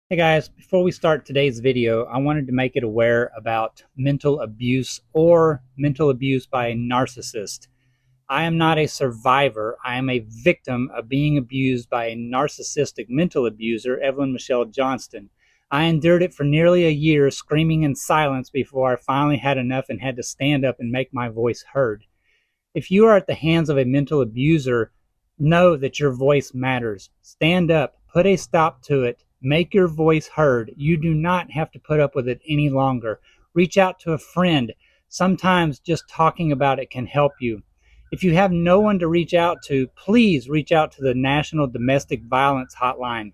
Hey guys, before we start today's video, I wanted to make it aware about mental abuse or mental abuse by a narcissist. I am not a survivor. I am a victim of being abused by a narcissistic mental abuser, Evelyn Michelle Johnston. I endured it for nearly a year, screaming in silence before I finally had enough and had to stand up and make my voice heard. If you are at the hands of a mental abuser, know that your voice matters. Stand up, put a stop to it, make your voice heard. You do not have to put up with it any longer. Reach out to a friend. Sometimes just talking about it can help you. If you have no one to reach out to, please reach out to the National Domestic Violence Hotline.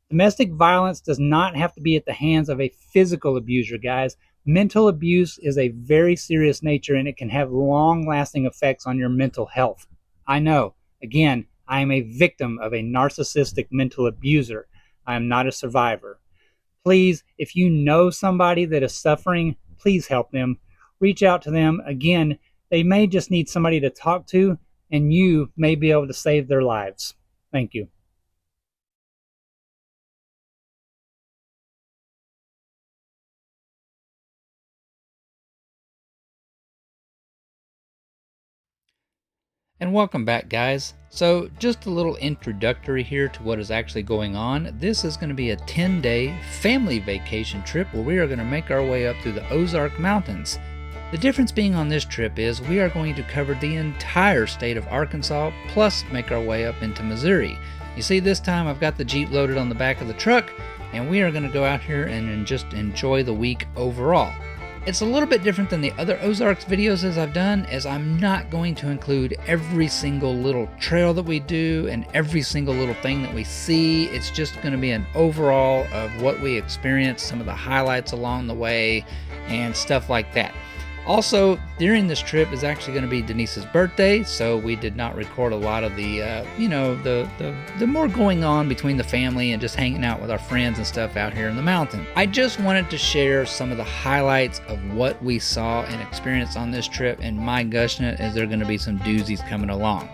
Domestic violence does not have to be at the hands of a physical abuser, guys. Mental abuse is a very serious nature and it can have long-lasting effects on your mental health. I know. Again, I am a victim of a narcissistic mental abuser. I am not a survivor. Please, if you know somebody that is suffering, please help them. Reach out to them. Again, they may just need somebody to talk to, and you may be able to save their lives. Thank you. And welcome back, guys. So just a little introductory here to what is actually going on. This is going to be a 10-day family vacation trip where we are going to make our way up through the Ozark Mountains. The difference being on this trip is we are going to cover the entire state of Arkansas, plus make our way up into Missouri. You see, this time I've got the Jeep loaded on the back of the truck, and we are going to go out here and just enjoy the week overall. It's a little bit different than the other Ozarks videos as I've done, as I'm not going to include every single little trail that we do and every single little thing that we see. It's just going to be an overall of what we experience, some of the highlights along the way, and stuff like that. Also, during this trip is actually going to be Denise's birthday, so we did not record a lot of the, the more going on between the family and just hanging out with our friends and stuff out here in the mountain. I just wanted to share some of the highlights of what we saw and experienced on this trip, and my gosh, is there going to be some doozies coming along.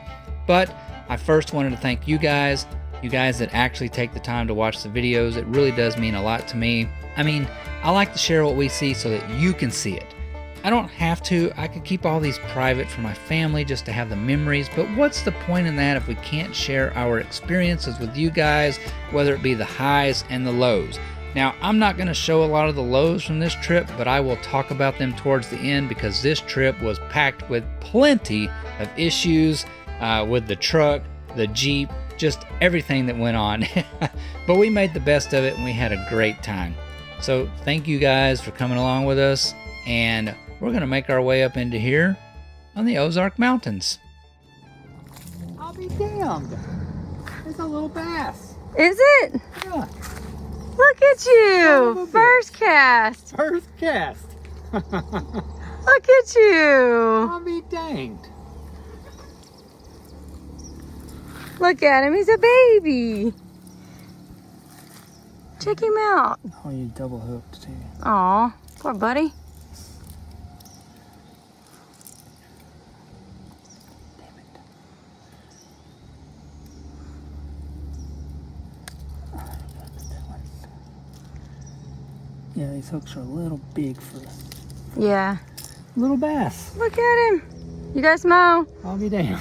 But I first wanted to thank you guys that actually take the time to watch the videos. It really does mean a lot to me. I mean, I like to share what we see so that you can see it. I don't have to. I could keep all these private for my family just to have the memories, but what's the point in that if we can't share our experiences with you guys, whether it be the highs and the lows? Now, I'm not going to show a lot of the lows from this trip, but I will talk about them towards the end because this trip was packed with plenty of issues with the truck, the Jeep, just everything that went on. But we made the best of it and we had a great time. So thank you guys for coming along with us, and we're going to make our way up into here on the Ozark Mountains. I'll be damned. It's a little bass. Is it? Yeah. Look at you! First cast. First cast. Look at you! I'll be danged. Look at him, he's a baby. Check him out. Oh, you double hooked too. Aw, poor buddy. Yeah, these hooks are a little big for Yeah. little bass. Look at him. You guys mow. I'll be damned.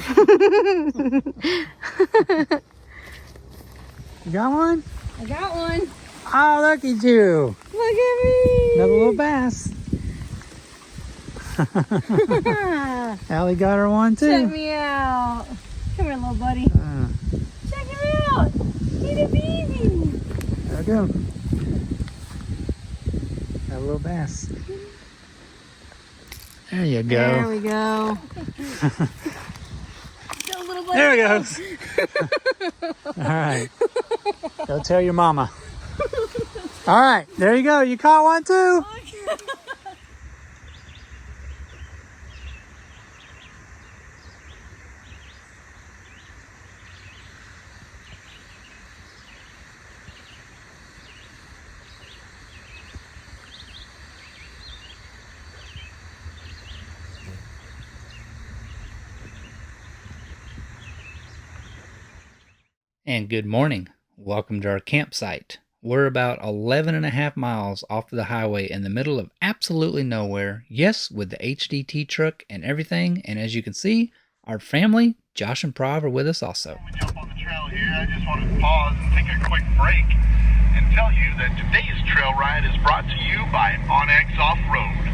You got one? I got one. Oh, look at you. Look at me. Another little bass. Allie got her one too. Check me out. Come here, little buddy. Check him out. He's a baby. There we go. Got a little bass. There you go. There we go. Go, little buddy. There he goes. All right. Go tell your mama. All right. There you go. You caught one too. And good morning. Welcome to our campsite. we're about 11.5 miles off of the highway in the middle of absolutely nowhere. Yes, with the HDT truck and everything. And as you can see, our family, Josh and Prav, are with us also. Before we jump on the trail here, I just wanted to pause and take a quick break and tell you that today's trail ride is brought to you by Onyx Off-Road.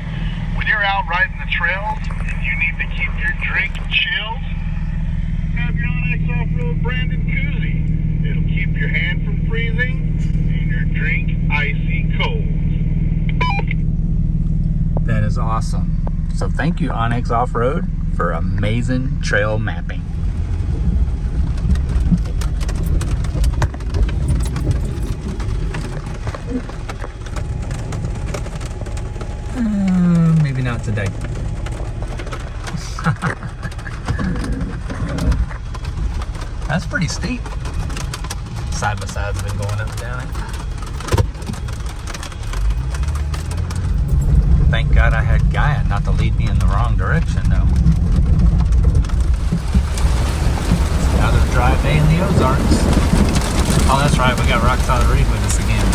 When you're out riding the trails and you need to keep your drink chilled, have your Onyx Off-Road branded koozie. It'll keep your hand from freezing and your drink icy cold. That is awesome. So thank you, Onyx Off-Road, for amazing trail mapping. Maybe not today. That's pretty steep. Side by side's been going up and down it. Thank God I had Gaia not to lead me in the wrong direction though. Another dry day in the Ozarks. Oh, that's right, we got Rock Solid Reef with us again.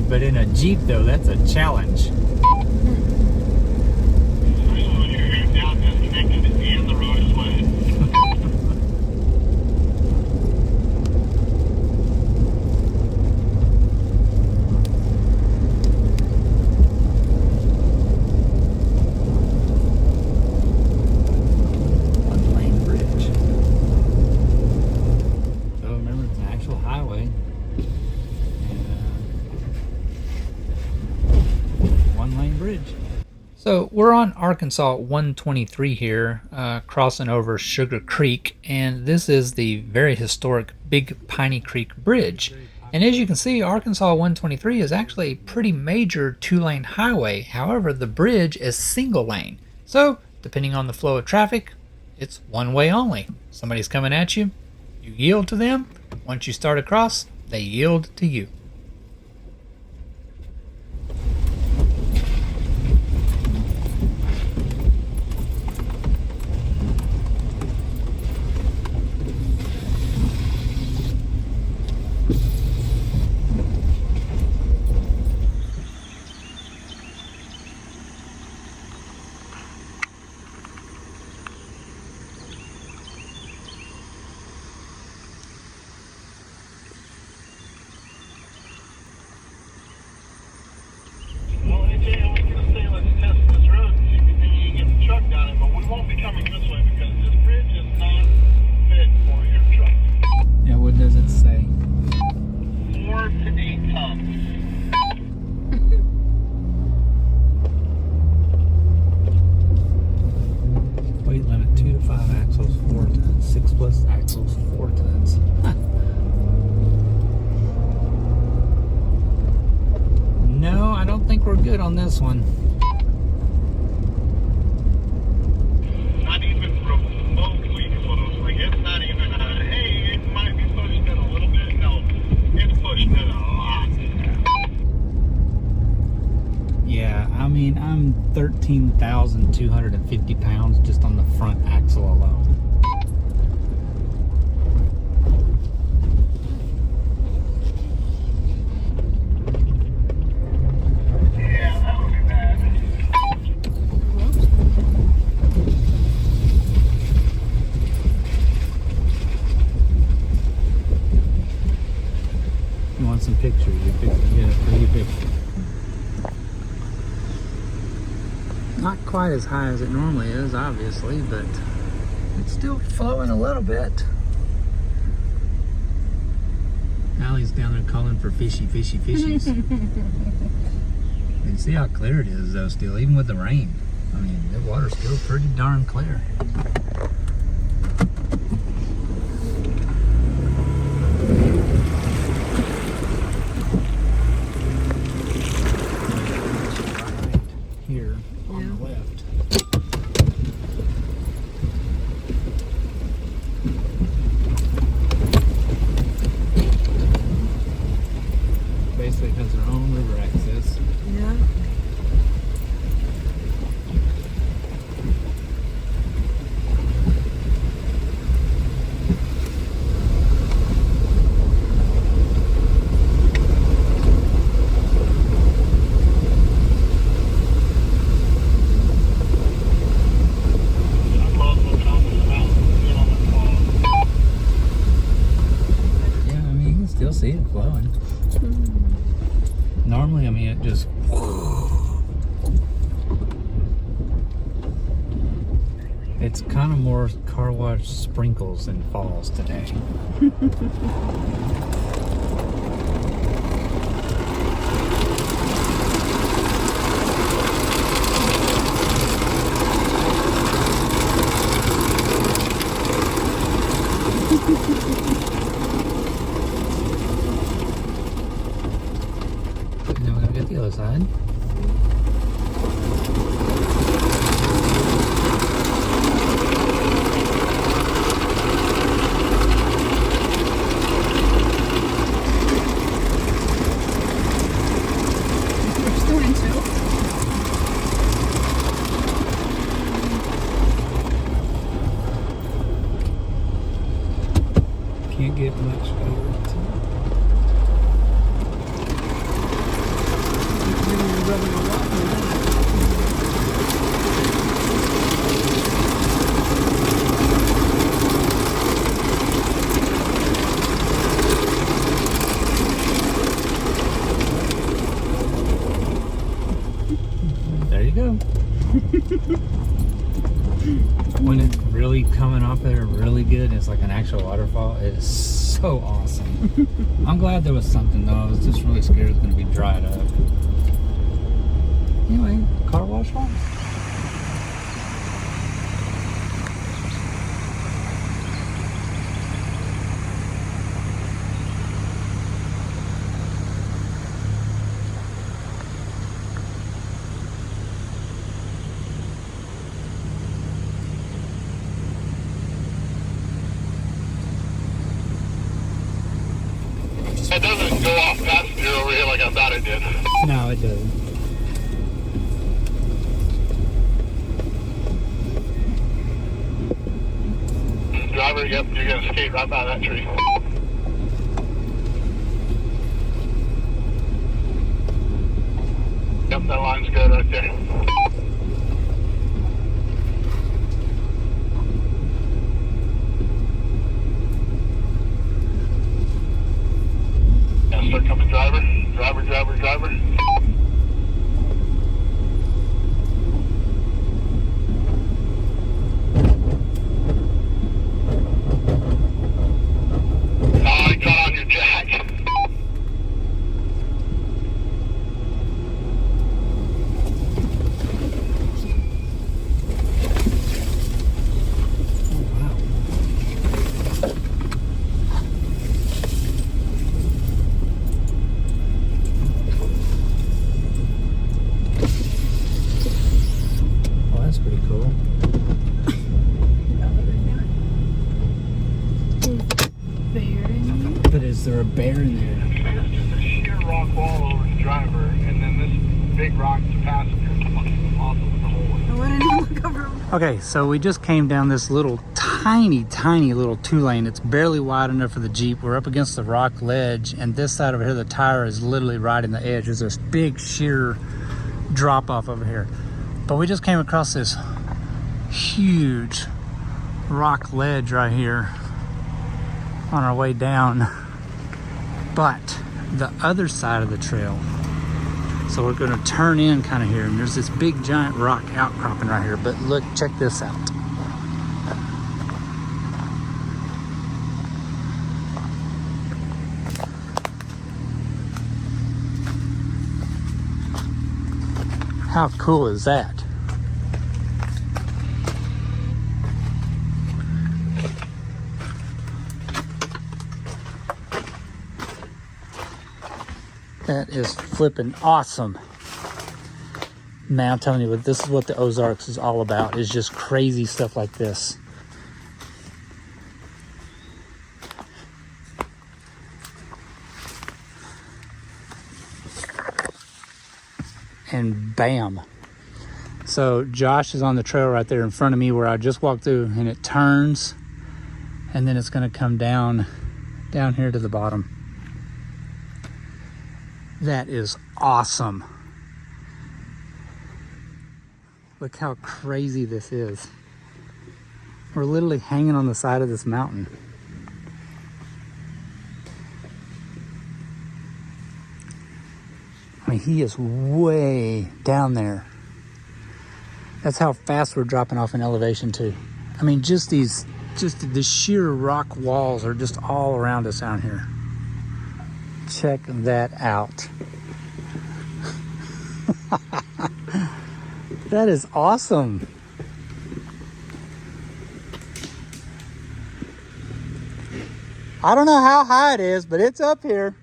But in a Jeep though, that's a challenge. Especially when you're down disconnected and the road is wet. One lane bridge. So remember, it's an actual highway. One-lane bridge. So we're on Arkansas 123 here, crossing over Sugar Creek, and this is the very historic Big Piney Creek Bridge. And as you can see, Arkansas 123 is actually a pretty major two-lane highway. However, the bridge is single lane. So, depending on the flow of traffic, it's one way only. Somebody's coming at you, you yield to them. Once you start across, they yield to you. Good on this one. Not even remotely close. Like, it's not even hey, it might be pushing it a little bit. No, it's pushing it a lot. Yeah, I mean, I'm 13,250 pounds just on the front axle alone. Some pictures, you get a pretty picture. Not quite as high as it normally is, obviously, but it's still flowing a little bit. Allie's down there calling for fishy, fishy, fishies. You see how clear it is, though, still, even with the rain. I mean, the water's still pretty darn clear. still see it flowing. Normally, I mean, it just... It's kind of more car wash sprinkles than falls today. And then we're gonna get the other side. Can't get much over it. There you go. When it's really coming off there really good, it's like an actual waterfall. It is so awesome. I'm glad there was something though. I was just really scared it was going to be dried up. Anyway, car wash off. It doesn't go off passenger over here like I thought it did. No, it doesn't. Driver, yep, you're going to skate right by that tree. Yep, that line's good right there. Yeah, start coming, driver. Driver, driver, driver. Oh, he caught on your jack. Well, that's pretty cool. But is there a bear in there? There's just a sheer rock wall over the driver, and then this big rock to passenger. Awesome with the whole way. I want to look over. Okay, so we just came down this little tiny little 2-lane. It's barely wide enough for the Jeep. We're up against the rock ledge, and this side over here, the tire is literally right in the edge. There's this big sheer drop off over here. But we just came across this huge rock ledge right here on our way down. But the other side of the trail, so we're going to turn in kind of here, and there's this big giant rock outcropping right here. But look, check this out. How cool is that? That is flipping awesome. Man, I'm telling you, this is what the Ozarks is all about, is just crazy stuff like this. And bam. So Josh is on the trail right there in front of me where I just walked through, and it turns, and then it's going to come down here to the bottom. That is awesome. Look how crazy this is. We're literally hanging on the side of this mountain. I mean, he is way down there. That's how fast we're dropping off in elevation too. I mean, just the sheer rock walls are just all around us out here. Check that out. That is awesome. I don't know how high it is, but it's up here.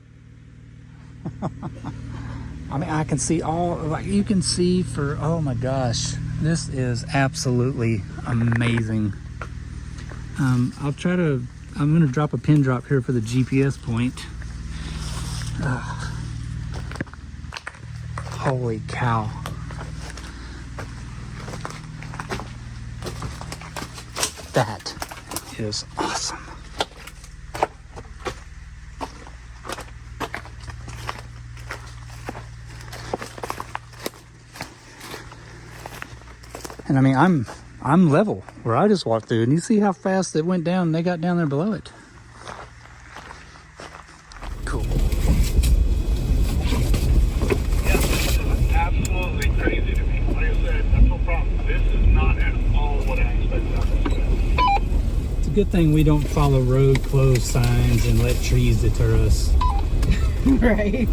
I mean, I can see like you can see for, oh my gosh, this is absolutely amazing. I'm gonna drop a pin drop here for the GPS point. Holy cow. That is awesome. And I mean, I'm level where I just walked through, and you see how fast it went down and they got down there below it. Cool. Yeah, this is absolutely crazy to me. Like I said, that's no problem. This is not at all what I expected out of this. It's a good thing we don't follow road closed signs and let trees deter us. Right.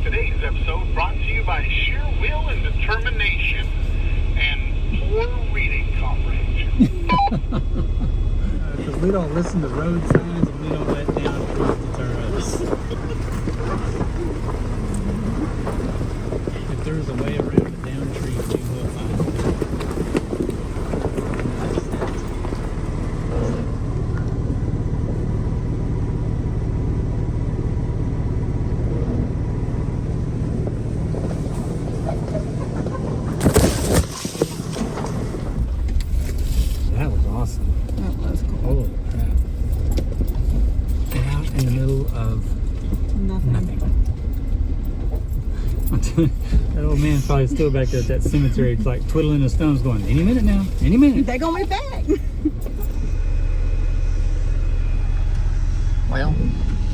Today's episode brought to you by sheer will and determination and poor reading comprehension. Because we don't listen to road signs and we don't let down trees deter us. If there's a way around a down tree, we will find it. That was awesome. That was cool. Holy crap. Out in the middle of nothing. That old man's probably still back there at that cemetery, like twiddling his thumbs going, any minute now, any minute. They gonna be back. Well,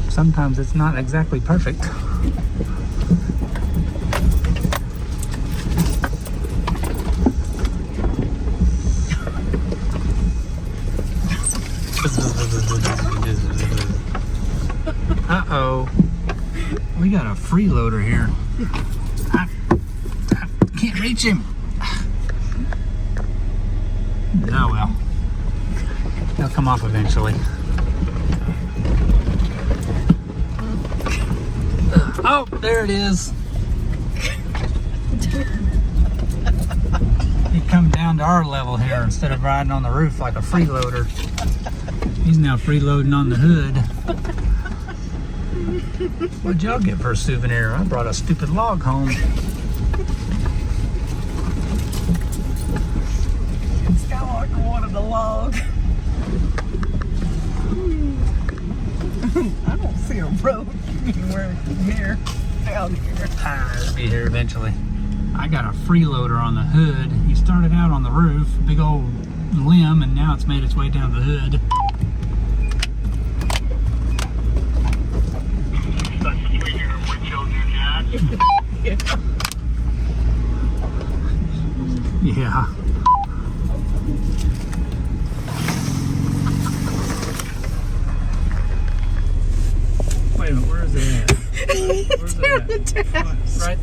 sometimes it's not exactly perfect. Uh-oh. We got a freeloader here. I can't reach him. Oh well. He'll come off eventually. Oh, there it is. He come down to our level here instead of riding on the roof like a freeloader. He's now freeloading on the hood. What'd y'all get for a souvenir? I brought a stupid log home. Skywalker wanted a log. I don't see a road anywhere near down here. It'll be here eventually. I got a freeloader on the hood. He started out on the roof, big old limb, and now it's made its way down the hood. That's between your windshield and your jack. Yeah. Wait a minute, where is it at? Where's it at? Right.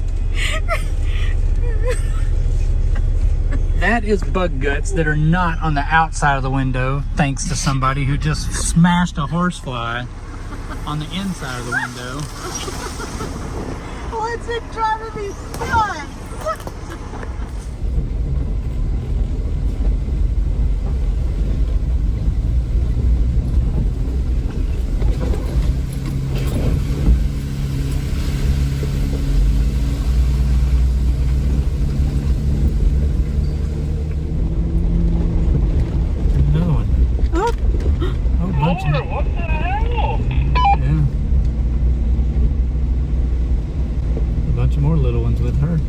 That is bug guts that are not on the outside of the window, thanks to somebody who just smashed a horsefly on the inside of the window. What's it driving me nuts? What the hell? Yeah. A bunch of more little ones with her.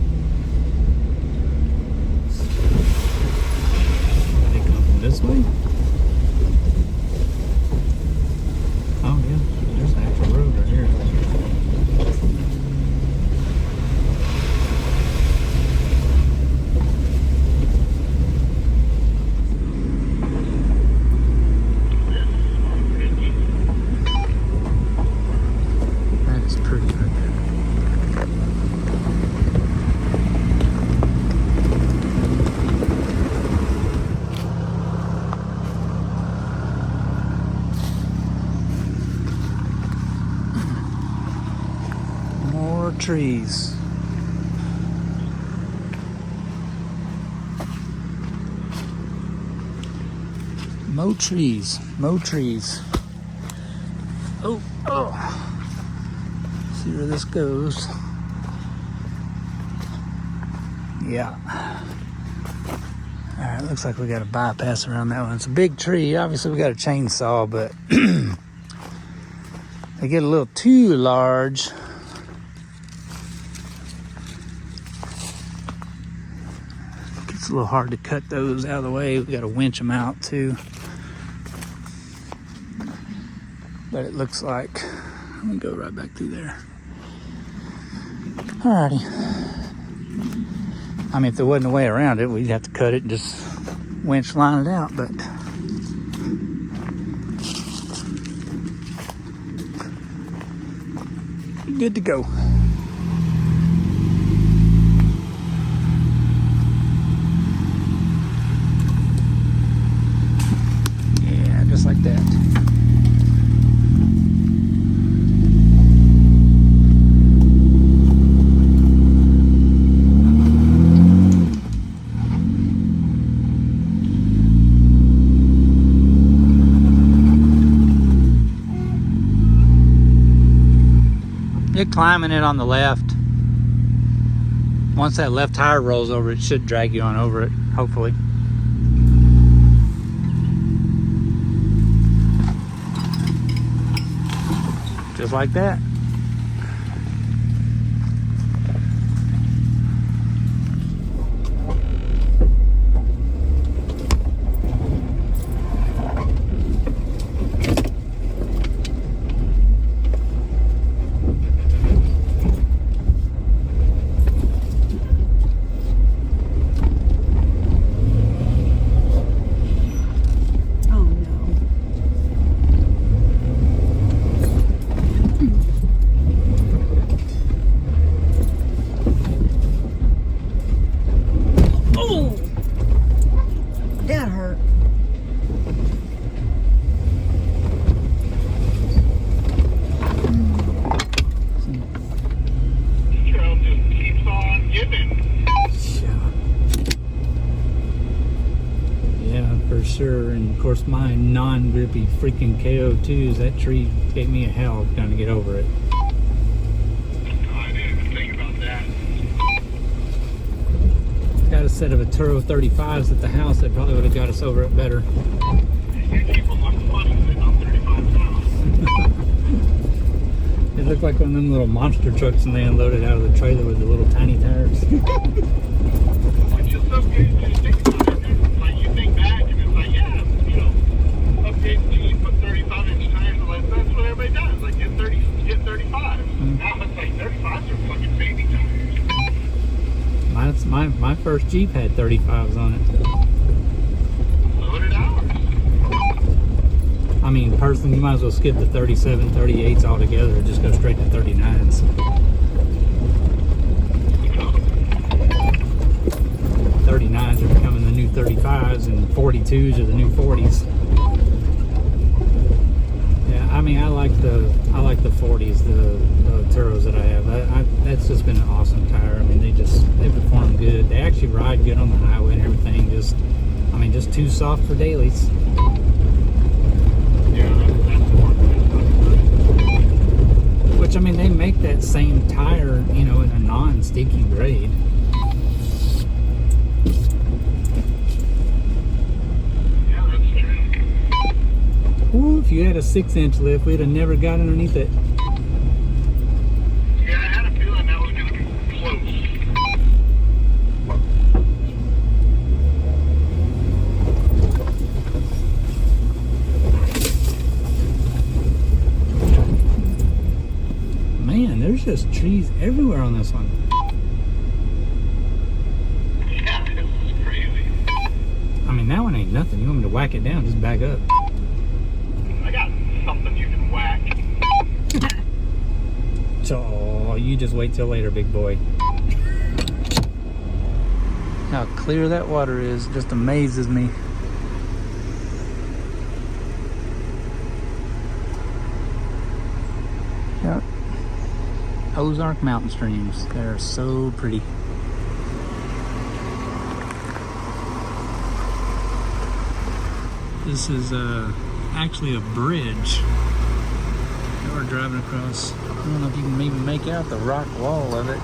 trees. More trees, more trees. Oh, see where this goes. Yeah. All right, looks like we got a bypass around that one. It's a big tree. Obviously, we got a chainsaw, but they get a little too large. It's a little hard to cut those out of the way. We got to winch them out too. But it looks like, let me go right back through there. Alrighty. I mean, if there wasn't a way around it, we'd have to cut it and just winch line it out, but good to go. Yeah, just like that. You're climbing it on the left. Once that left tire rolls over, it should drag you on over it, hopefully. Just like that. Sure, and of course my non-grippy freaking KO2s, that tree gave me a hell trying to get over it. Oh, I didn't even think about that. Got a set of Atturo 35s at the house that probably would have got us over it better. You people look funny sitting on 35 now. It looked like one of them little monster trucks and they unloaded out of the trailer with the little tiny tires. Which is so good to think about it. Like you think back and it's like, yeah, you know, upgrade the Jeep, put 35-inch tires, and like that's what everybody does. Like get 35. Now it's like 35s are fucking baby tires. My first Jeep had 35s on it. So did ours. I mean, personally, you might as well skip the 37, 38s altogether and just go straight to 39s. 39s are becoming the new 35s and 42s are the new 40s. Yeah, I mean, I like the 40s, the Atturos that I have. That's just been an awesome tire. I mean, they perform good. They actually ride good on the highway and everything. Just too soft for dailies. Which, I mean, they make that same tire, you know, in a non-stinky grade. Yeah, that's true. Ooh, if you had a 6-inch lift, we'd have never got underneath it. Yeah, I had a feeling that was going to be close. Man, there's just trees everywhere on this one. Yeah, this is crazy. I mean, that one ain't nothing. You want me to whack it down, just back up. I got something you can whack. So, you just wait till later, big boy. How clear that water is just amazes me. Yep. Ozark mountain streams. They're so pretty. This is actually a bridge that we're driving across. I don't know if you can even make out the rock wall of it.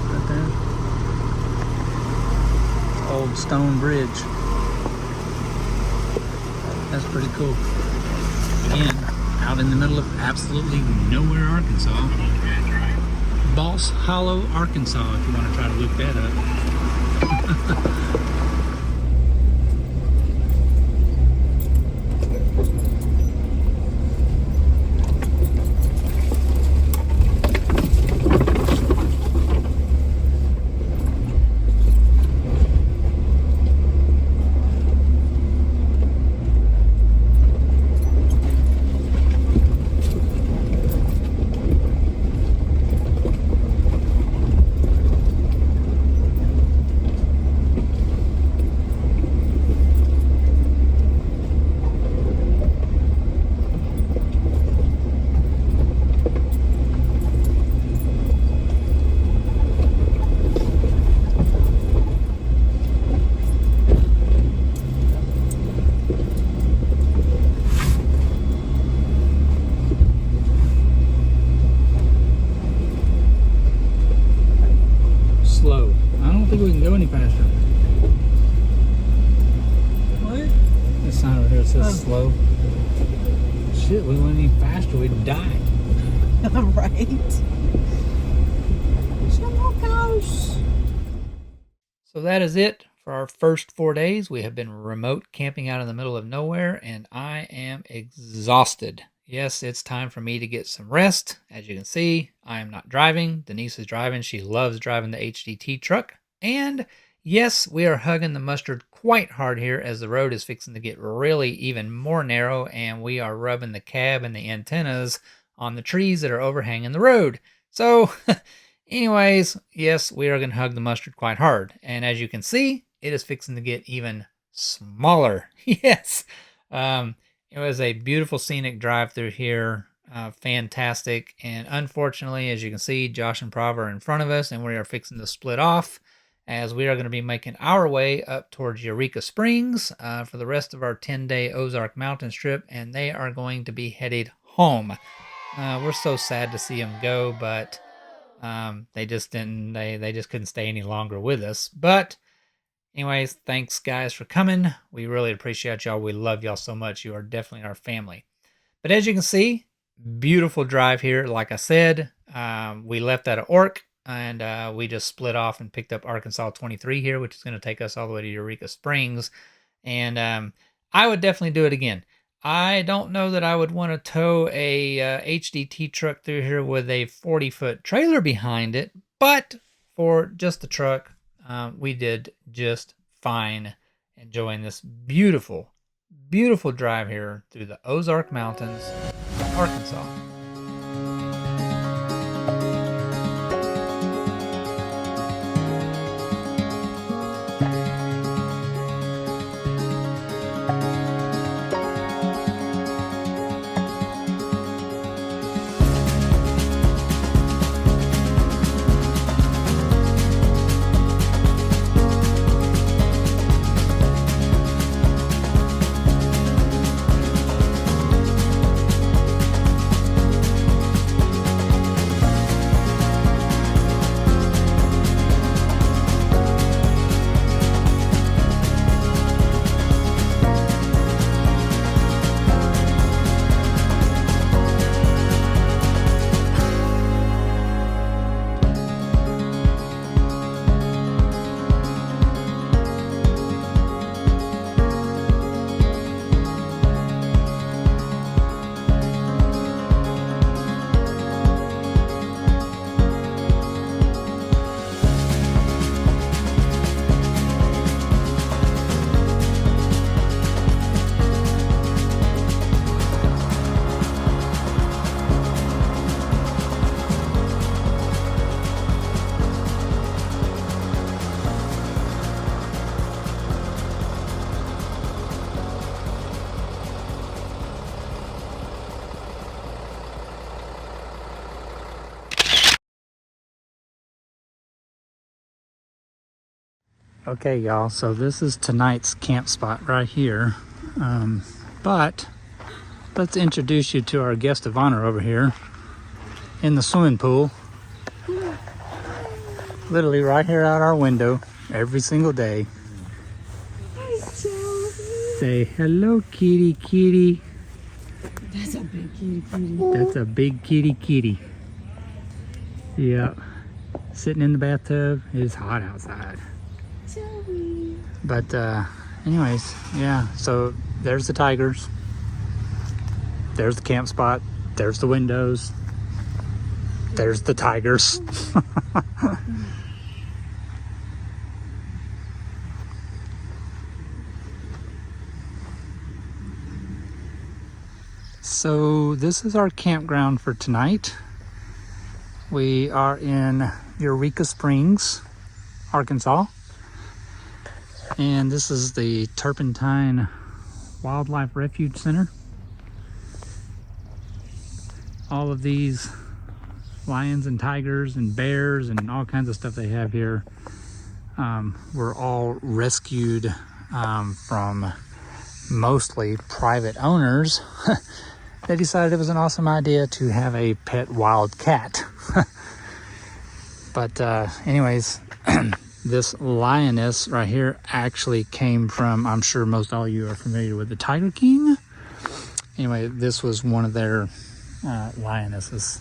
Right there. Old stone bridge. That's pretty cool. Again, out in the middle of absolutely nowhere, Arkansas. Boss Hollow, Arkansas, if you want to try to look that up. Slow. I don't think we can go any faster. What? This sign over here says slow. Shit, we went any faster, we'd die. Right. So that is it for our first 4 days. We have been remote camping out in the middle of nowhere, and I am exhausted. Yes, it's time for me to get some rest. As you can see, I am not driving. Denise is driving. She loves driving the HDT truck. And yes, we are hugging the mustard quite hard here as the road is fixing to get really even more narrow, and we are rubbing the cab and the antennas on the trees that are overhanging the road. So anyways, yes, we are going to hug the mustard quite hard. And as you can see, it is fixing to get even smaller. Yes. It was a beautiful scenic drive through here. Fantastic. And unfortunately, as you can see, Josh and Prav are in front of us, and we are fixing to split off as we are going to be making our way up towards Eureka Springs for the rest of our 10-day Ozark Mountains trip, and they are going to be headed home. We're so sad to see them go, but they just didn't. They just couldn't stay any longer with us. But anyways, thanks guys for coming. We really appreciate y'all. We love y'all so much. You are definitely our family. But as you can see, beautiful drive here. Like I said, we left out of Ork, and we just split off and picked up Arkansas 23 here, which is going to take us all the way to Eureka Springs. And I would definitely do it again. I don't know that I would want to tow a HDT truck through here with a 40-foot trailer behind it, but for just the truck, we did just fine, enjoying this beautiful, beautiful drive here through the Ozark Mountains, Arkansas. Okay, y'all, so this is tonight's camp spot right here. But let's introduce you to our guest of honor over here in the swimming pool. Literally right here out our window every single day. Say hello, kitty, kitty. That's a big kitty kitty. That's a big kitty, kitty. Yeah, sitting in the bathtub. It is hot outside. Joey. But anyways, yeah, so there's the tigers. There's the camp spot. There's the windows. There's the tigers. So this is our campground for tonight. We are in Eureka Springs, Arkansas. And this is the Turpentine Wildlife Refuge Center. All of these lions and tigers and bears and all kinds of stuff they have here were all rescued from mostly private owners. They decided it was an awesome idea to have a pet wild cat. But anyways, this lioness right here actually came from, I'm sure most all of you are familiar with the Tiger King. Anyway, this was one of their lionesses.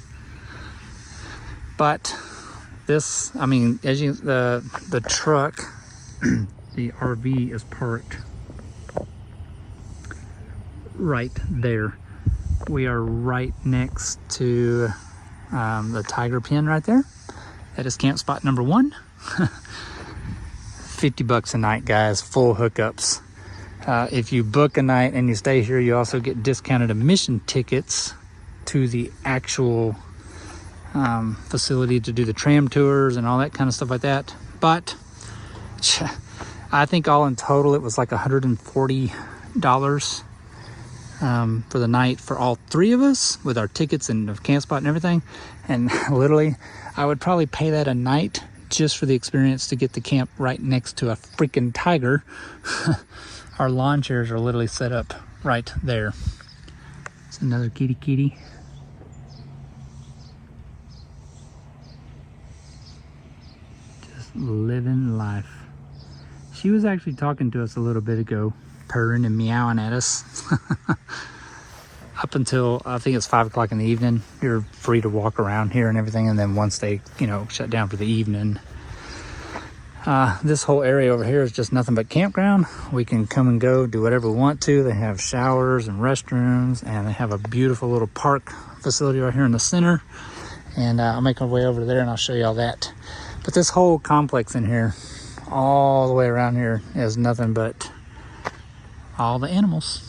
But this, I mean, as you, the truck, the RV is parked right there. We are right next to the tiger pen right there. That is camp spot number 1. $50 a night, guys, full hookups. If you book a night and you stay here, you also get discounted admission tickets to the actual facility to do the tram tours and all that kind of stuff like that. But I think all in total it was like $140 for the night for all 3 of us with our tickets and the camp spot and everything. And literally I would probably pay that a night just for the experience to get to camp right next to a freaking tiger. Our lawn chairs are literally set up right there. It's another kitty kitty. Just living life. She was actually talking to us a little bit ago, purring and meowing at us. Up until I think it's 5 o'clock in the evening, you're free to walk around here and everything. And then once they, shut down for the evening, this whole area over here is just nothing but campground. We can come and go, do whatever we want to. They have showers and restrooms, and they have a beautiful little park facility right here in the center. And I'll make my way over there and I'll show you all that. But this whole complex in here, all the way around here, is nothing but all the animals.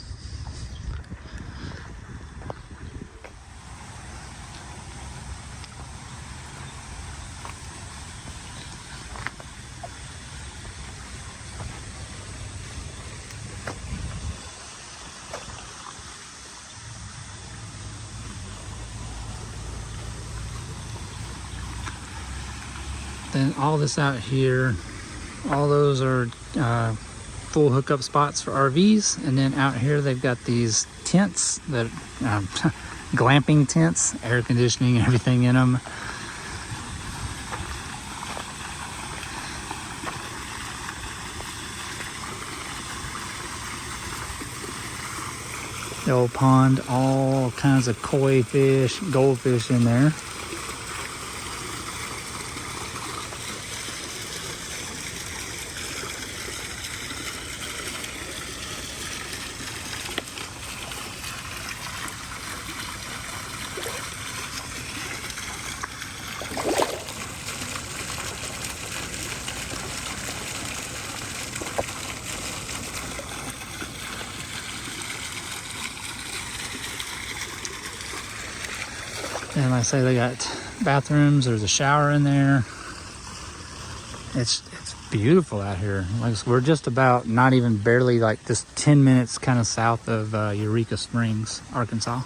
Then all this out here, all those are full hookup spots for RVs. And then out here they've got these tents that glamping tents, air conditioning, everything in them. The old pond, all kinds of koi fish, goldfish in there. And like I say, they got bathrooms. There's a shower in there. It's beautiful out here. Like, we're just about, not even barely, like just 10 minutes kind of south of Eureka Springs, Arkansas.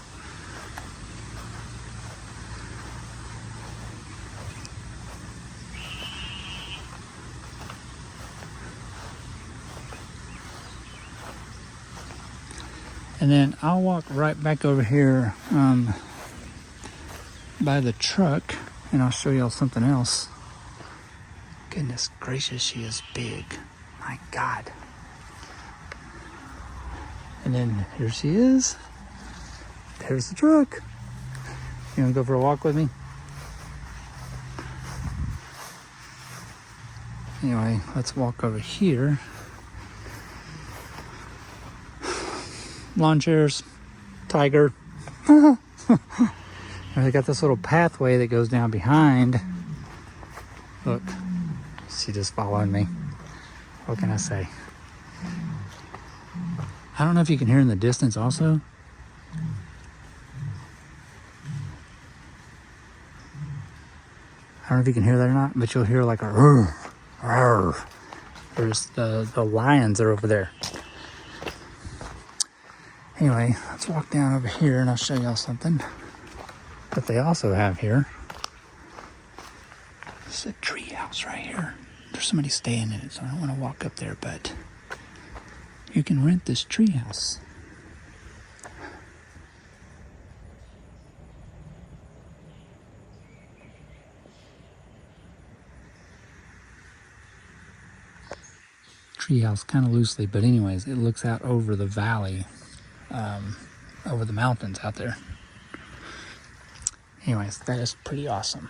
And then I'll walk right back over here by the truck, and I'll show y'all something else. Goodness gracious, she is big. My God. And then here she is. There's the truck. You wanna go for a walk with me? Anyway, let's walk over here. Lawn chairs, tiger. And they got this little pathway that goes down behind. Look, she just following me. What can I say? I don't know if you can hear in the distance also. I don't know if you can hear that or not, but you'll hear like a rrr, rrr. There's the lions are over there. Anyway, let's walk down over here and I'll show y'all something that they also have here. It's a tree house right here. There's somebody staying in it, so I don't want to walk up there, but you can rent this tree house. Treehouse kind of loosely, but anyways, it looks out over the valley, over the mountains out there. Anyways, that is pretty awesome.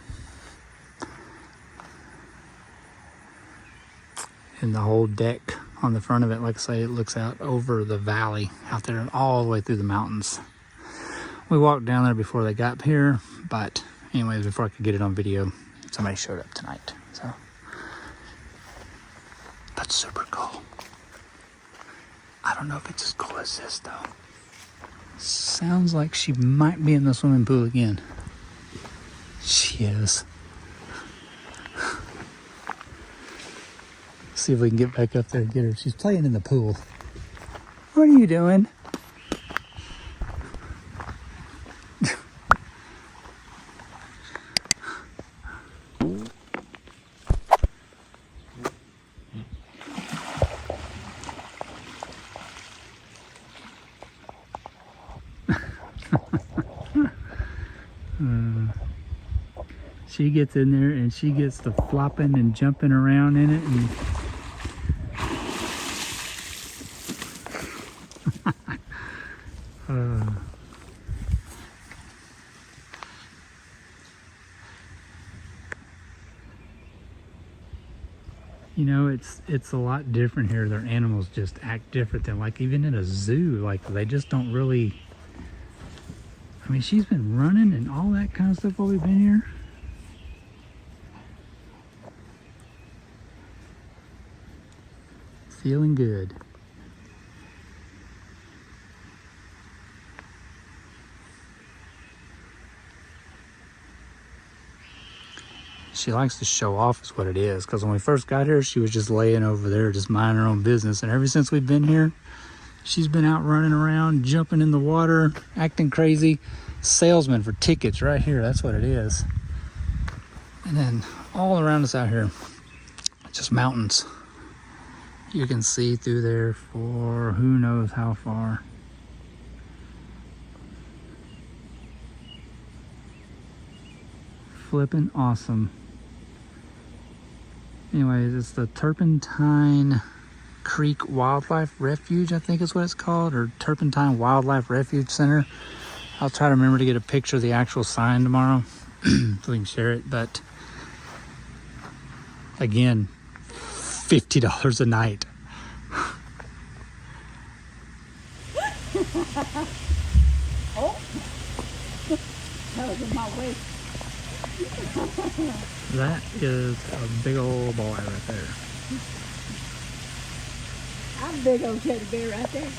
And the whole deck on the front of it, like I say, it looks out over the valley out there and all the way through the mountains. We walked down there before they got here, but anyways, before I could get it on video, somebody showed up tonight, so. That's super cool. I don't know if it's as cool as this though. Sounds like she might be in the swimming pool again. She is. See if we can get back up there and get her. She's playing in the pool. What are you doing? She gets in there and she gets to flopping and jumping around in it, and you know, it's a lot different here. Their animals just act different than like even in a zoo. Like they just don't really. I mean, she's been running and all that kind of stuff while we've been here. Feeling good. She likes to show off is what it is, because when we first got here, she was just laying over there, just minding her own business. And ever since we've been here, she's been out running around, jumping in the water, acting crazy. Salesman for tickets right here, that's what it is. And then all around us out here, just mountains. You can see through there for who knows how far. Flippin' awesome. Anyways, it's the Turpentine Creek Wildlife Refuge, I think is what it's called, or Turpentine Wildlife Refuge Center. I'll try to remember to get a picture of the actual sign tomorrow so we can share it, but again, $50 a night. Oh, that was in my way. That is a big old boy right there. I'm a big old teddy bear right there.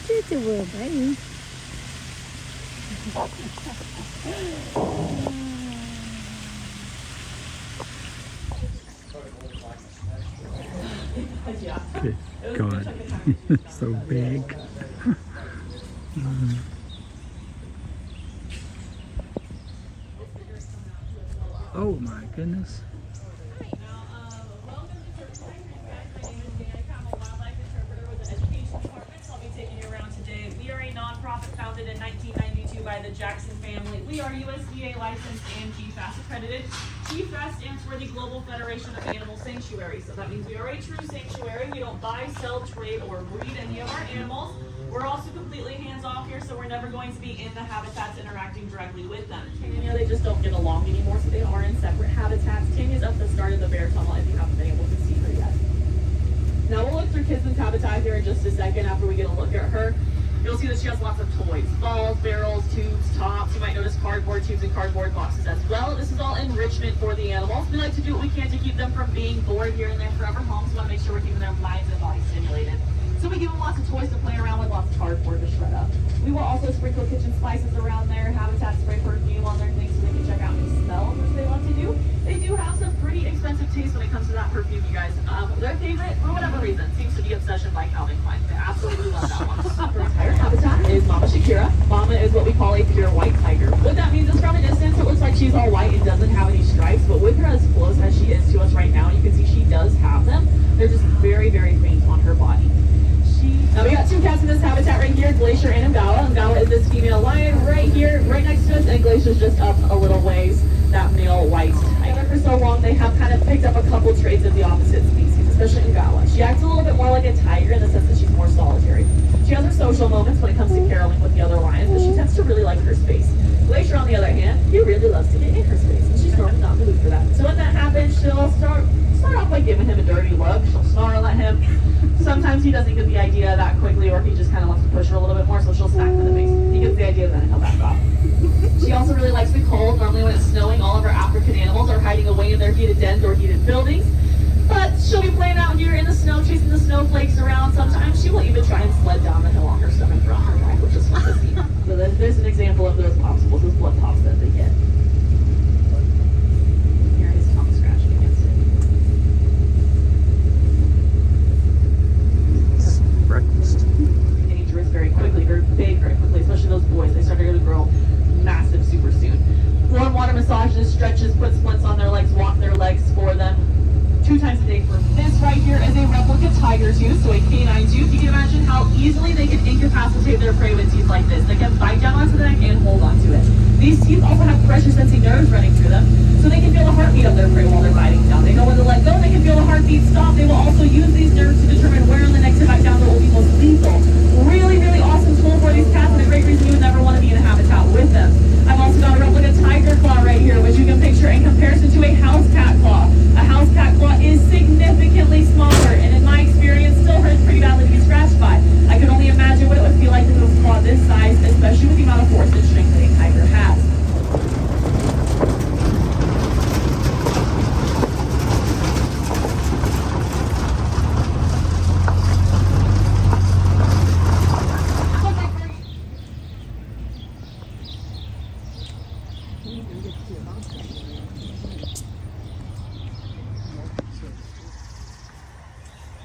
Just a little baby. Good God, it's so big. Oh my goodness. Welcome to Turpentine Creek. My name is Denise Tucker, wildlife interpreter with the Education Department, so I'll be taking you around today. We are a by the Jackson family. We are USDA licensed and GFAS accredited. GFAS stands for the Global Federation of Animal Sanctuaries. So that means we are a true sanctuary. We don't buy, sell, trade, or breed any of our animals. We're also completely hands-off here, so we're never going to be in the habitats interacting directly with them. Tanya, they just don't get along anymore, so they are in separate habitats. Tanya's up the start of the bear tunnel if you haven't been able to see her yet. Now we'll look through Kisman's habitat here in just a second after we get a look at her. You'll see that she has lots of toys, balls, barrels, tubes, tops. You might notice cardboard tubes and cardboard boxes as well. This is all enrichment for the animals. We like to do what we can to keep them from being bored here in their forever homes. We want to make sure we're keeping their minds and bodies stimulated. So we give them lots of toys to play around with, lots of cardboard to shred up. We will also sprinkle kitchen spices around their habitat, spray perfume on their things so they can check out and smell, which they love to do. They do have some pretty expensive taste when it comes to that perfume, you guys. Their favorite, for whatever reason, seems to be Obsession by Calvin Klein. They absolutely love that one. Her entire habitat is Mama Shakira. Mama is what we call a pure white tiger. What that means is from a distance, it looks like she's all white and doesn't have any stripes, but with her as close as she is to us right now, you can see she does have them. They're just very, very faint on her body. Now we got two cats in this habitat right here, Glacier and Ngala. Ngala is this female lion right here, right next to us, and Glacier's just up a little ways, that male white tiger. For so long, they have kind of picked up a couple traits of the opposite species, especially Ngala. She acts a little bit more like a tiger in the sense that she's more solitary. She has her social moments when it comes to caroling with the other lions, but she tends to really like her space. Glacier, on the other hand, he really loves to get in her space, and she's normally not in the mood for that. So when that happens, she'll start off by giving him a dirty look. She'll snarl at him. Sometimes he doesn't get the idea that quickly, or he just kind of wants to push her a little bit more, so she'll smack him in the face. He gets the idea, then he'll back off. She also really likes the cold. Normally when it's snowing, all of our African animals are hiding away in their heated dens or heated buildings. But she'll be playing out here in the snow, chasing the snowflakes around. Sometimes she will even try and sled down the hill on her stomach for a hard ride, which is fun to see. So there's an example of those popsicles, those blood pops that they get. Here his tongue scratching against it. Breakfast. Dangerous very quickly, very big very quickly, especially those boys. They start to grow massive super soon. Warm water massages, stretches, put splints on their legs, walk their legs for them 2 times a day. For this right here is a replica tiger tooth, so a canine tooth. You can imagine how easily they can incapacitate their prey with teeth like this. They can bite down onto the neck and hold onto it. These teeth also have pressure sensing nerves running through them, so they can feel the heartbeat of their prey while they're biting down. They know when to let go, they can feel the heartbeat stop. They will also use these nerves to determine where in the neck to bite down that will be most lethal. Really, really awesome tool for these cats, and a great reason you would never want to be in a habitat with them. I've also got a replica tiger claw right here, which you can picture in comparison to a house cat claw. A house cat claw is significantly smaller, and in my experience, still hurts pretty badly to be scratched by. I can only imagine what it would feel like to have a claw this size, especially with the amount of force and strength that a tiger has.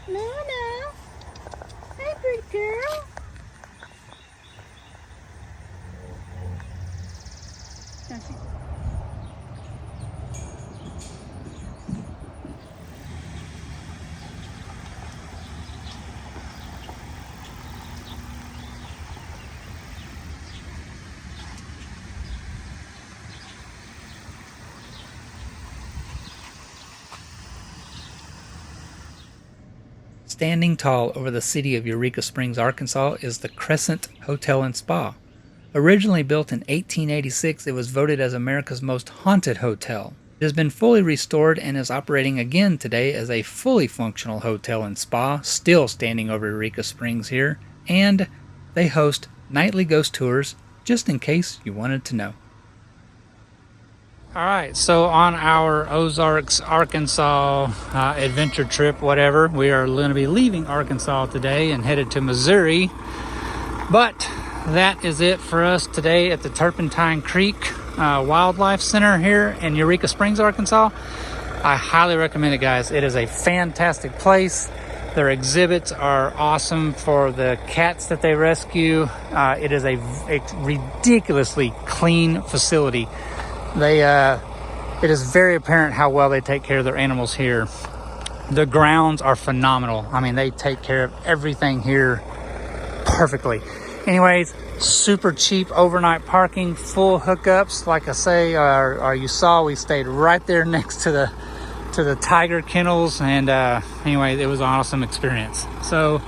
Luna. Hey, pretty girl. Standing tall over the city of Eureka Springs, Arkansas is the Crescent Hotel and Spa. Originally built in 1886, it was voted as America's most haunted hotel. It has been fully restored and is operating again today as a fully functional hotel and spa, still standing over Eureka Springs here, and they host nightly ghost tours, just in case you wanted to know. Alright, so on our Ozarks, Arkansas adventure trip, whatever, we are going to be leaving Arkansas today and headed to Missouri. But that is it for us today at the Turpentine Creek Wildlife Center here in Eureka Springs, Arkansas. I highly recommend it, guys. It is a fantastic place. Their exhibits are awesome for the cats that they rescue. It is a ridiculously clean facility. It is very apparent how well they take care of their animals here. The grounds are phenomenal. I mean, they take care of everything here perfectly. Anyways, super cheap overnight parking, full hookups. Like I say, or you saw, we stayed right there next to the tiger kennels, and anyway, it was an awesome experience. So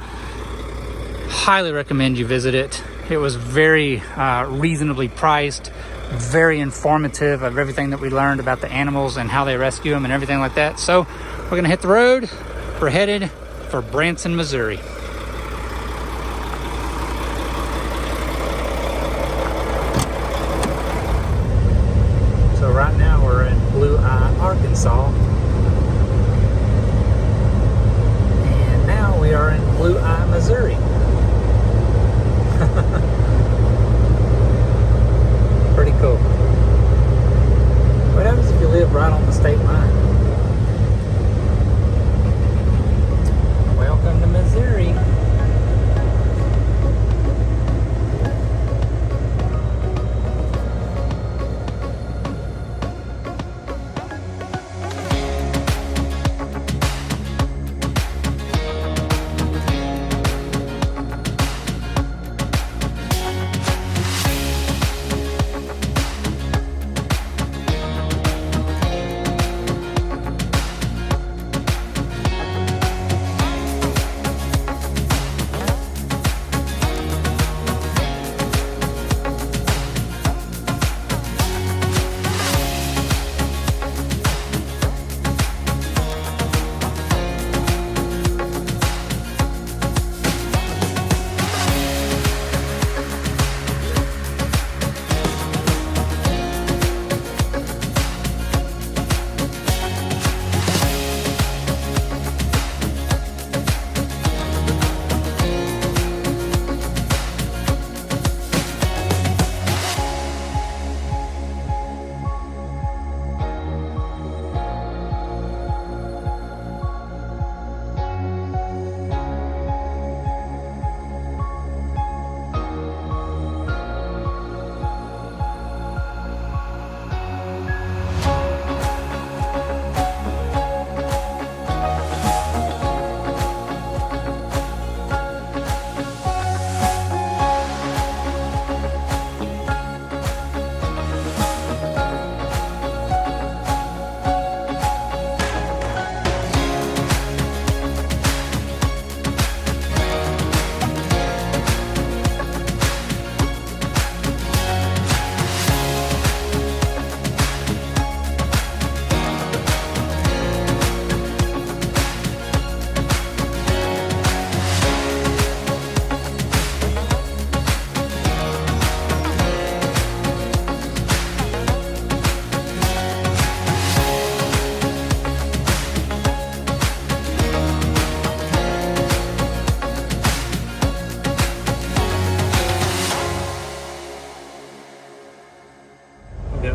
highly recommend you visit it. It was very reasonably priced, very informative of everything that we learned about the animals and how they rescue them and everything like that. So we're gonna hit the road. We're headed for Branson, Missouri. So right now we're in Blue Eye, Arkansas. And now we are in Blue Eye, Missouri. Pretty cool. What happens if you live right on the state line? Welcome to Missouri.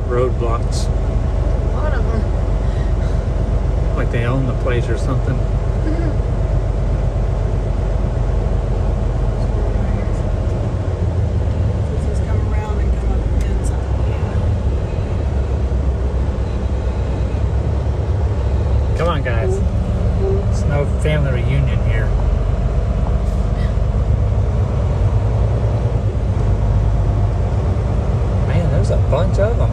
Roadblocks. A lot of them. Like they own the place or something. This is come around and come up against Come on, guys. It's no family reunion here. Man, there's a bunch of them.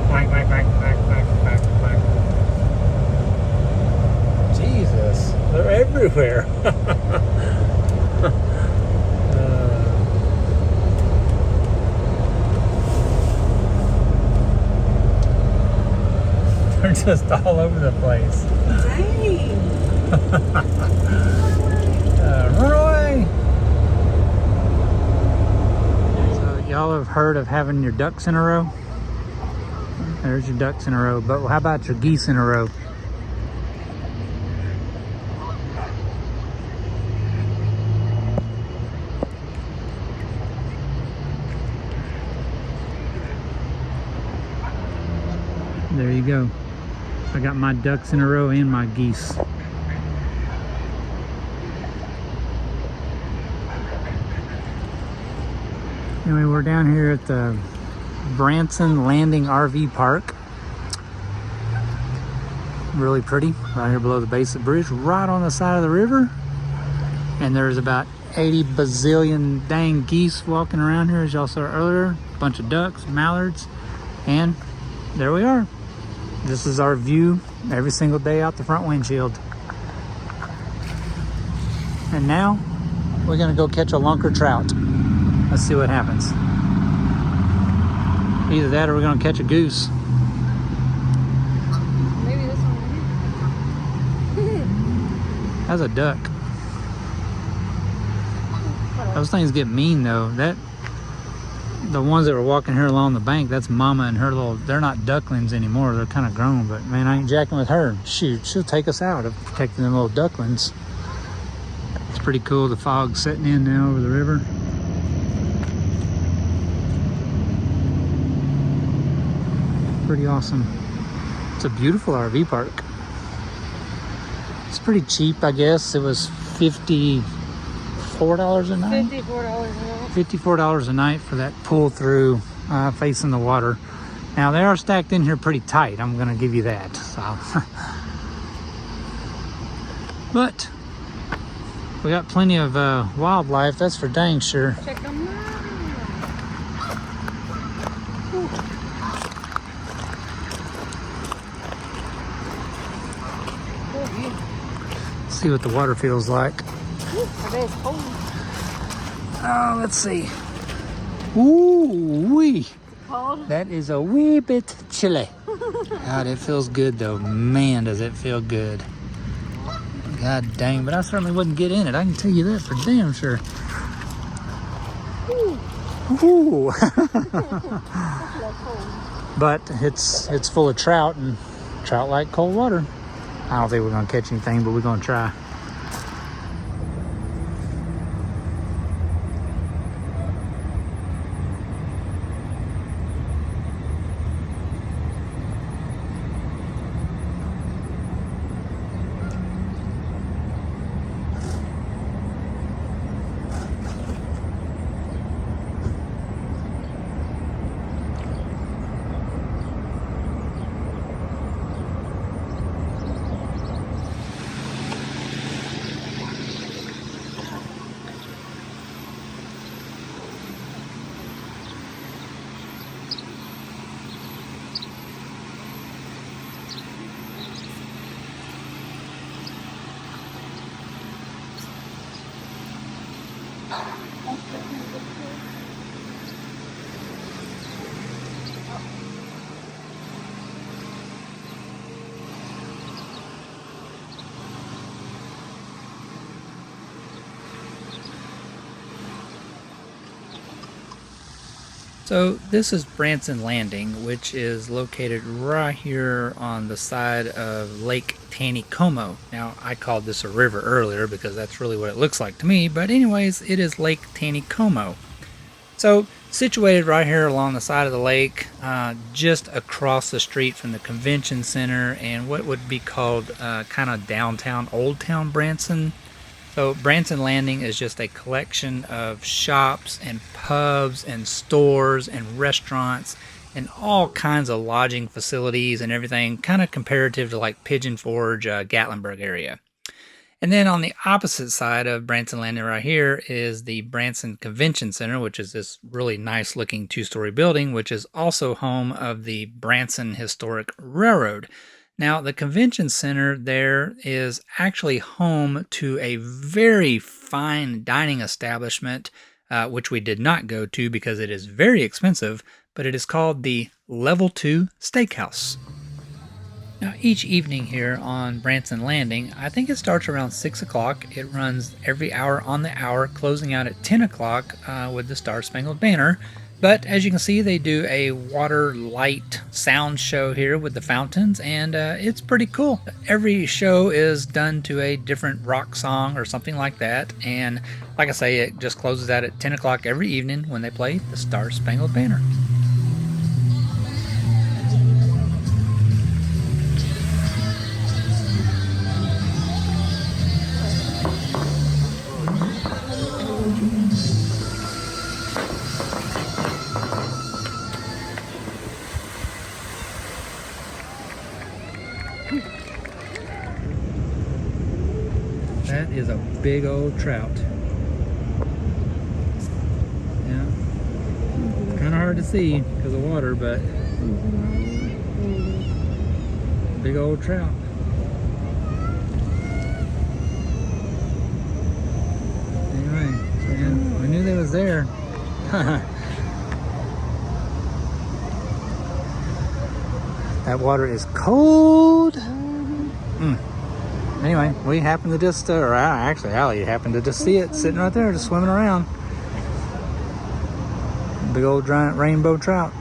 Quack, quack, quack, quack, quack, quack, quack. Jesus, they're everywhere. They're just all over the place. Dang. Run away! So y'all have heard of having your ducks in a row? There's your ducks in a row, but how about your geese in a row? There you go. I got my ducks in a row and my geese. Anyway, we're down here at the Branson Landing RV Park. Really pretty, right here below the base of the bridge, right on the side of the river. And there's about 80 bazillion dang geese walking around here, as y'all saw earlier. A bunch of ducks, mallards, and there we are. This is our view every single day out the front windshield. And now we're gonna go catch a lunker trout. Let's see what happens. Either that or we're gonna catch a goose. Maybe this one. That's a duck. Those things get mean though. The ones that were walking here along the bank, that's Mama and her little, they're not ducklings anymore. They're kind of grown, but man, I ain't jacking with her. Shoot, she'll take us out of protecting them little ducklings. It's pretty cool. The fog's setting in now over the river. Pretty awesome. It's a beautiful RV park. It's pretty cheap, I guess. It was $54 a night. $54 a night. $54 a night for that pull through facing the water. Now they are stacked in here pretty tight. I'm gonna give you that. So, but we got plenty of wildlife. That's for dang sure. Check them out. See what the water feels like. I bet it's cold. Oh, let's see. Ooh wee. Cold? That is a wee bit chilly. God, it feels good though. Man, does it feel good. God dang, but I certainly wouldn't get in it. I can tell you that for damn sure. Ooh. But it's full of trout, and trout like cold water. I don't think we're gonna catch anything, but we're gonna try. So this is Branson Landing, which is located right here on the side of Lake Taneycomo. Now, I called this a river earlier because that's really what it looks like to me, but anyways, it is Lake Taneycomo. So situated right here along the side of the lake, just across the street from the convention center and what would be called kind of downtown, Old Town Branson. So Branson Landing is just a collection of shops and pubs and stores and restaurants and all kinds of lodging facilities and everything, kind of comparative to like Pigeon Forge, Gatlinburg area. And then on the opposite side of Branson Landing right here is the Branson Convention Center, which is this really nice looking two-story building, which is also home of the Branson Historic Railroad. Now, the convention center there is actually home to a very fine dining establishment, which we did not go to because it is very expensive, but it is called the Level 2 Steakhouse. Now, each evening here on Branson Landing, I think it starts around 6 o'clock. It runs every hour on the hour, closing out at 10 o'clock with the Star Spangled Banner. But as you can see, they do a water light sound show here with the fountains, and it's pretty cool. Every show is done to a different rock song or something like that, and like I say, it just closes out at 10 o'clock every evening when they play the Star Spangled Banner. That is a big old trout. hard to see because of water, but big old trout. Anyway, so yeah, we knew they was there. That water is cold. Anyway, we happened to just, or actually Allie happened to just see it sitting right there, just swimming around. Big old giant rainbow trout.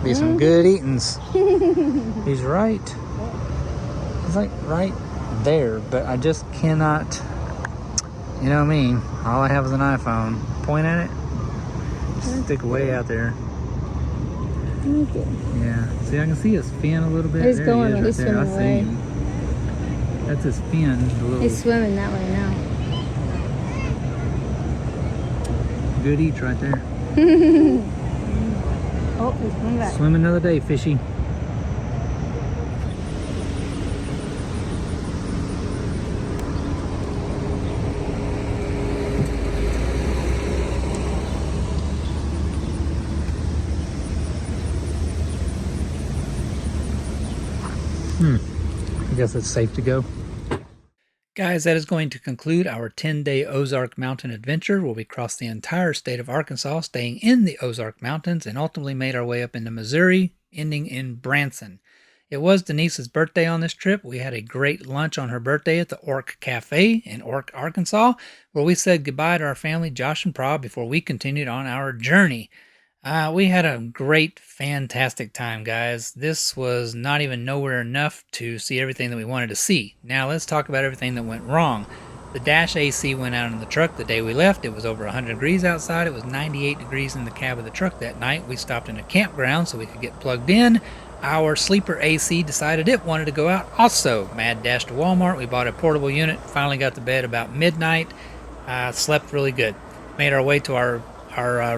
Be some good eatings. He's right. He's like right there, but I just cannot, you know me, all I have is an iPhone. Point at it, stick way out there. Okay. Yeah, see, I can see his fin a little bit. He's there going, he is he's right there. I swimming see away. him. That's his fin. The little He's swimming that way now. good eats right there. Oh, he's coming back. Swim another day, fishy. I guess it's safe to go. Guys, that is going to conclude our 10-day Ozark Mountain adventure where we crossed the entire state of Arkansas, staying in the Ozark Mountains, and ultimately made our way up into Missouri, ending in Branson. It was Denise's birthday on this trip. We had a great lunch on her birthday at the Ork Cafe in Ork, Arkansas, where we said goodbye to our family, Josh and Prob, before we continued on our journey. We had a great, fantastic time, guys. This was not even nowhere enough to see everything that we wanted to see. Now let's talk about everything that went wrong. The dash AC went out in the truck the day we left. It was over 100 degrees outside. It was 98 degrees in the cab of the truck that night. We stopped in a campground so we could get plugged in. Our sleeper AC decided it wanted to go out also. Mad dash to Walmart. We bought a portable unit. Finally got to bed about midnight. Slept really good. Made our way to our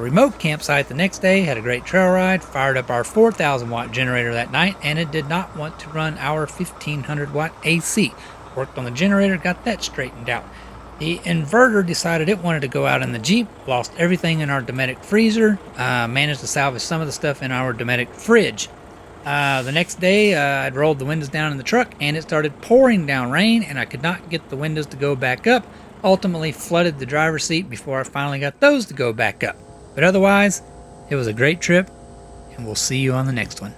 remote campsite the next day, had a great trail ride, fired up our 4,000 watt generator that night, and it did not want to run our 1,500 watt AC. Worked on the generator, got that straightened out. The inverter decided it wanted to go out in the Jeep, lost everything in our Dometic freezer, managed to salvage some of the stuff in our Dometic fridge. The next day, I'd rolled the windows down in the truck, and it started pouring down rain, and I could not get the windows to go back up. Ultimately flooded the driver's seat before I finally got those to go back up. But otherwise, it was a great trip, and we'll see you on the next one.